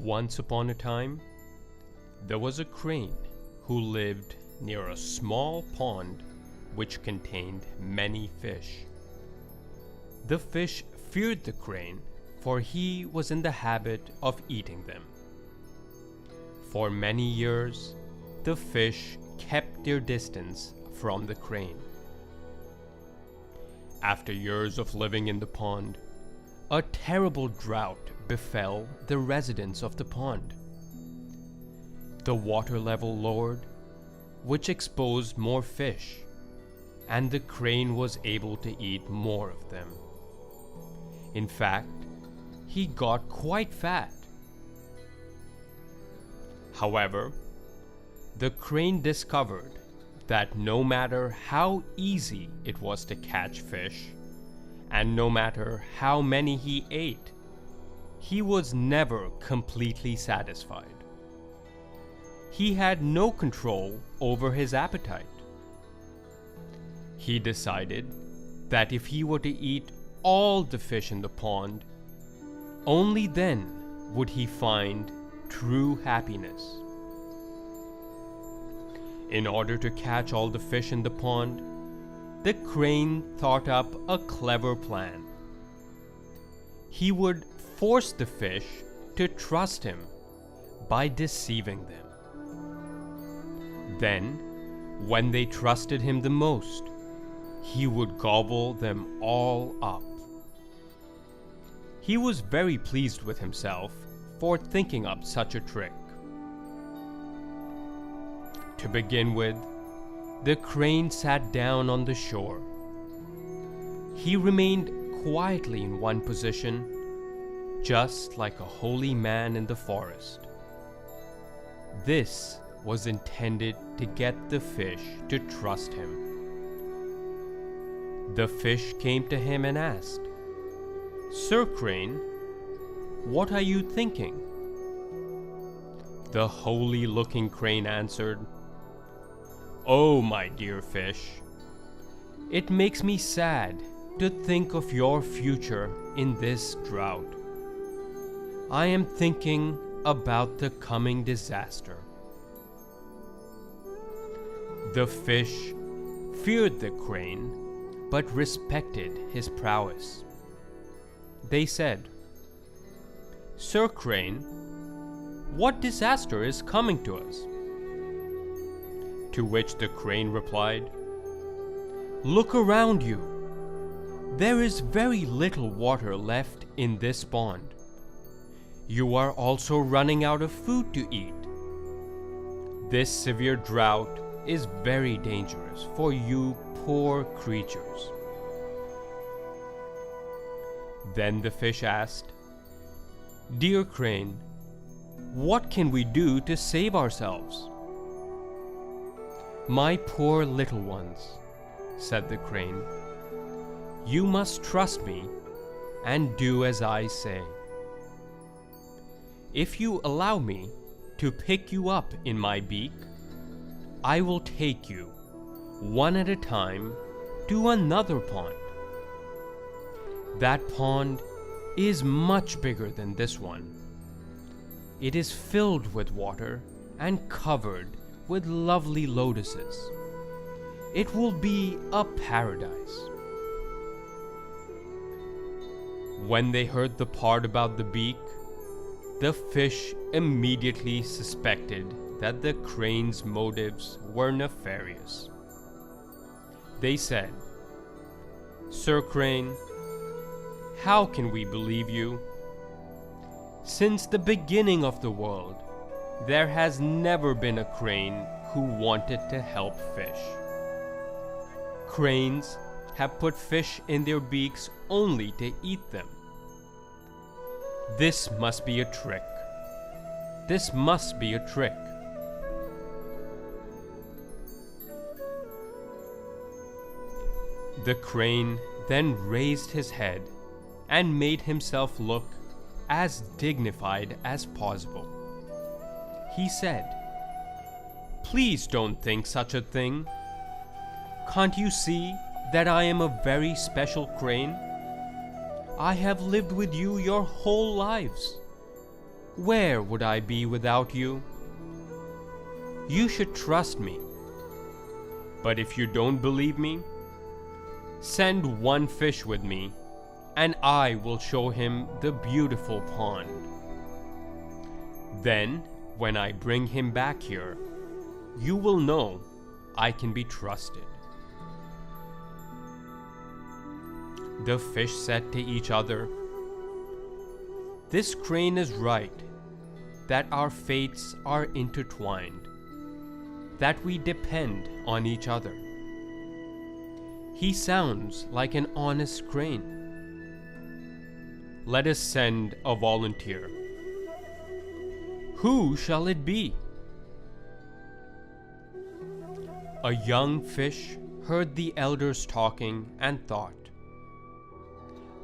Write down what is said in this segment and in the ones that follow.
Once upon a time, there was a crane who lived near a small pond which contained many fish. The fish feared the crane, for he was in the habit of eating them. For many years, the fish kept their distance from the crane. After years of living in the pond, a terrible drought befell the residents of the pond. The water level lowered, which exposed more fish, and the crane was able to eat more of them. In fact, he got quite fat. However, the crane discovered that no matter how easy it was to catch fish, and no matter how many he ate, he was never completely satisfied. He had no control over his appetite. He decided that if he were to eat all the fish in the pond, only then would he find true happiness. In order to catch all the fish in the pond, the crane thought up a clever plan. He would force the fish to trust him by deceiving them. Then, when they trusted him the most, he would gobble them all up. He was very pleased with himself for thinking up such a trick. To begin with, the crane sat down on the shore. He remained quietly in one position, just like a holy man in the forest. This was intended to get the fish to trust him. The fish came to him and asked, "Sir Crane, what are you thinking?" The holy-looking crane answered, "Oh, my dear fish, it makes me sad to think of your future in this drought. I am thinking about the coming disaster." The fish feared the crane, but respected his prowess. They said, "Sir Crane, what disaster is coming to us?" To which the crane replied, "Look around you. There is very little water left in this pond. You are also running out of food to eat. This severe drought is very dangerous for you poor creatures." Then the fish asked, "Dear crane, what can we do to save ourselves?" "My poor little ones," said the crane, "you must trust me and do as I say. If you allow me to pick you up in my beak, I will take you, one at a time, to another pond. That pond is much bigger than this one. It is filled with water and covered with lovely lotuses. It will be a paradise." When they heard the part about the beak, the fish immediately suspected that the crane's motives were nefarious. They said, "Sir Crane, how can we believe you? Since the beginning of the world, there has never been a crane who wanted to help fish. Cranes have put fish in their beaks only to eat them. This must be a trick. This must be a trick." The crane then raised his head and made himself look as dignified as possible. He said, "Please don't think such a thing. Can't you see that I am a very special crane? I have lived with you your whole lives. Where would I be without you? You should trust me. But if you don't believe me, send one fish with me, and I will show him the beautiful pond. Then, when I bring him back here, you will know I can be trusted." The fish said to each other, "This crane is right, that our fates are intertwined, that we depend on each other. He sounds like an honest crane. Let us send a volunteer. Who shall it be?" A young fish heard the elders talking and thought,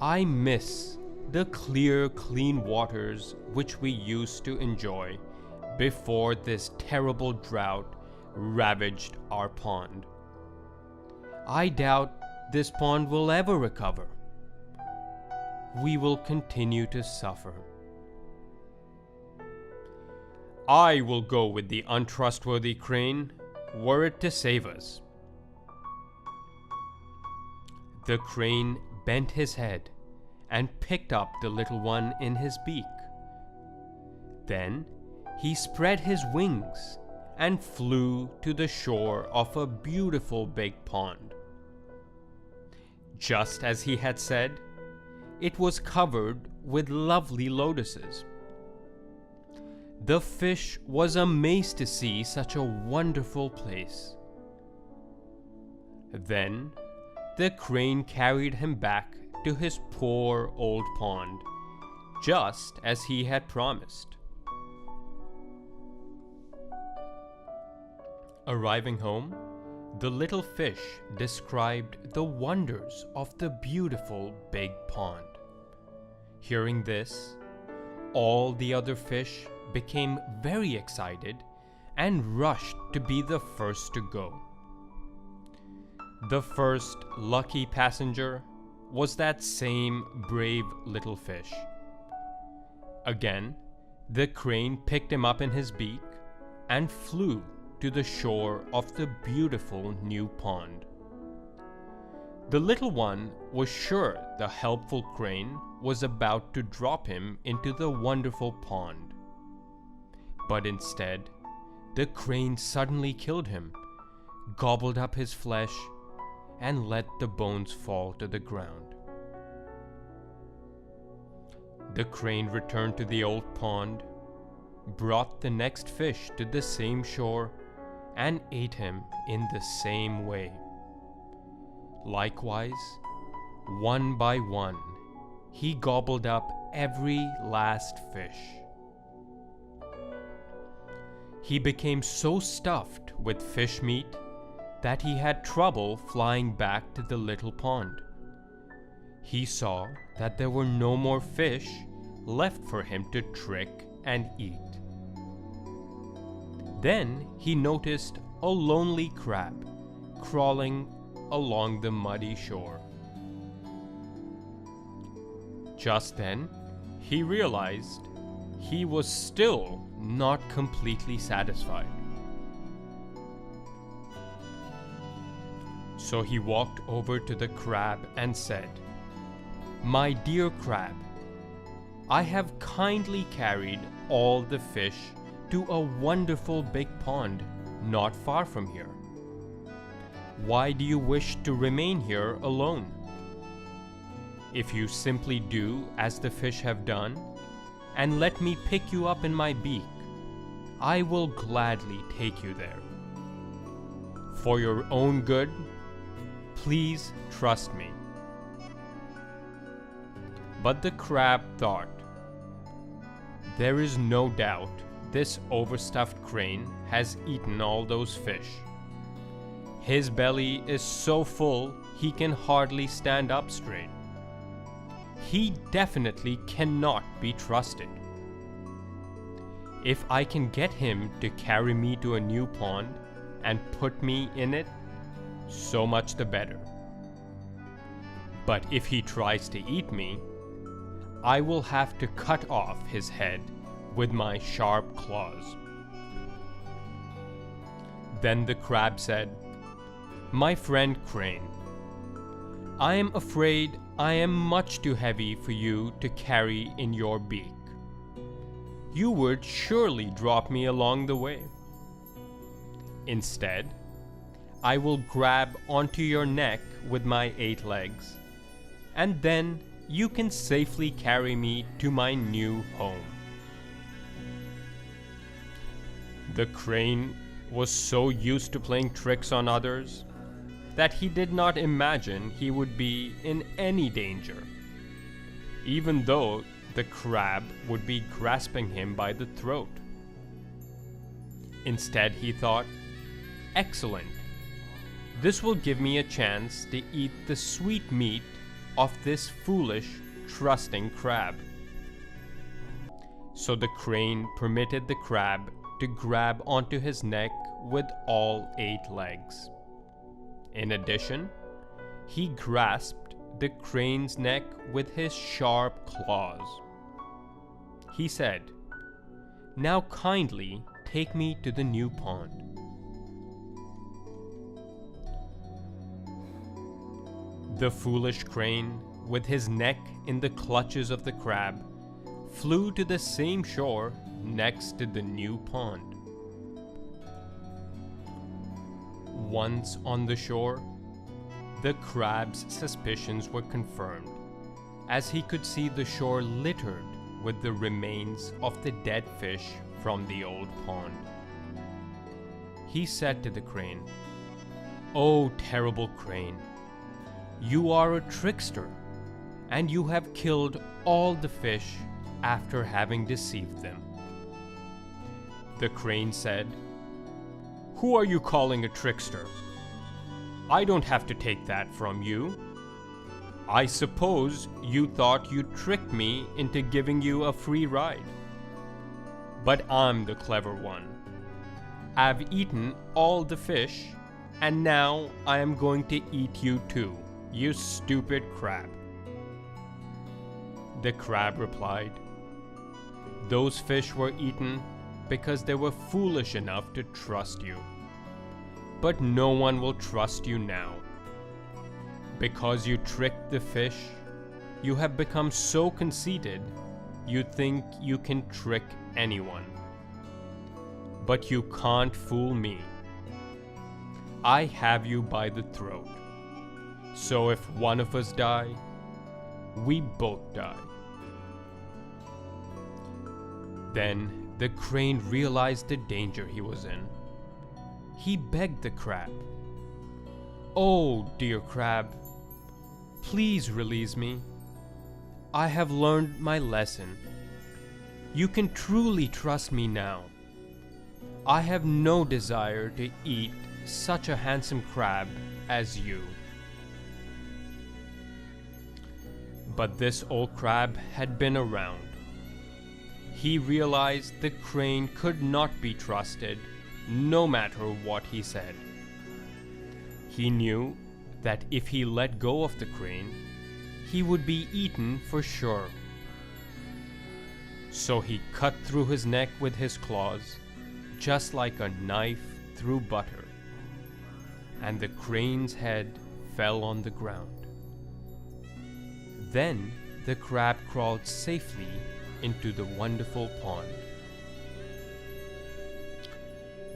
"I miss the clear, clean waters which we used to enjoy before this terrible drought ravaged our pond. I doubt this pond will ever recover. We will continue to suffer. I will go with the untrustworthy crane, were it to save us." The crane bent his head and picked up the little one in his beak. Then he spread his wings and flew to the shore of a beautiful big pond. Just as he had said, it was covered with lovely lotuses. The fish was amazed to see such a wonderful place. Then the crane carried him back to his poor old pond, just as he had promised. Arriving home, the little fish described the wonders of the beautiful big pond. Hearing this, all the other fish became very excited and rushed to be the first to go. The first lucky passenger was that same brave little fish. Again, the crane picked him up in his beak and flew to the shore of the beautiful new pond. The little one was sure the helpful crane was about to drop him into the wonderful pond. But instead, the crane suddenly killed him, gobbled up his flesh, and let the bones fall to the ground. The crane returned to the old pond, brought the next fish to the same shore, and ate him in the same way. Likewise, one by one, he gobbled up every last fish. He became so stuffed with fish meat that he had trouble flying back to the little pond. He saw that there were no more fish left for him to trick and eat. Then he noticed a lonely crab crawling along the muddy shore. Just then, he realized he was still not completely satisfied. So he walked over to the crab and said, "My dear crab, I have kindly carried all the fish to a wonderful big pond not far from here. Why do you wish to remain here alone? If you simply do as the fish have done, and let me pick you up in my beak, I will gladly take you there. For your own good, please trust me." But the crab thought, "There is no doubt this overstuffed crane has eaten all those fish. His belly is so full he can hardly stand up straight. He definitely cannot be trusted. If I can get him to carry me to a new pond and put me in it, so much the better. But if he tries to eat me, I will have to cut off his head with my sharp claws." Then the crab said, "My friend Crane, I am afraid I am much too heavy for you to carry in your beak. You would surely drop me along the way. Instead, I will grab onto your neck with my 8 legs, and then you can safely carry me to my new home." The crane was so used to playing tricks on others that he did not imagine he would be in any danger, even though the crab would be grasping him by the throat. Instead, he thought, "Excellent. This will give me a chance to eat the sweet meat of this foolish, trusting crab." So the crane permitted the crab to grab onto his neck with all 8 legs. In addition, he grasped the crane's neck with his sharp claws. He said, "Now kindly take me to the new pond." The foolish crane, with his neck in the clutches of the crab, flew to the same shore next to the new pond. Once on the shore, the crab's suspicions were confirmed, as he could see the shore littered with the remains of the dead fish from the old pond. He said to the crane, "Oh, terrible crane, you are a trickster, and you have killed all the fish after having deceived them." The crane said, "Who are you calling a trickster? I don't have to take that from you. I suppose you thought you tricked me into giving you a free ride. But I'm the clever one. I've eaten all the fish, and now I am going to eat you too, you stupid crab." The crab replied, "Those fish were eaten because they were foolish enough to trust you. But no one will trust you now. Because you tricked the fish, you have become so conceited you think you can trick anyone. But you can't fool me. I have you by the throat. So if one of us die, we both die." Then the crane realized the danger he was in. He begged the crab, "Oh, dear crab, please release me. I have learned my lesson. You can truly trust me now. I have no desire to eat such a handsome crab as you." But this old crab had been around. He realized the crane could not be trusted, no matter what he said. He knew that if he let go of the crane, he would be eaten for sure. So he cut through his neck with his claws, just like a knife through butter, and the crane's head fell on the ground. Then the crab crawled safely into the wonderful pond.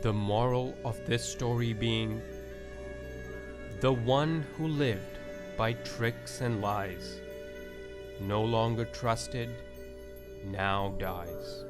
The moral of this story being, the one who lived by tricks and lies, no longer trusted, now dies.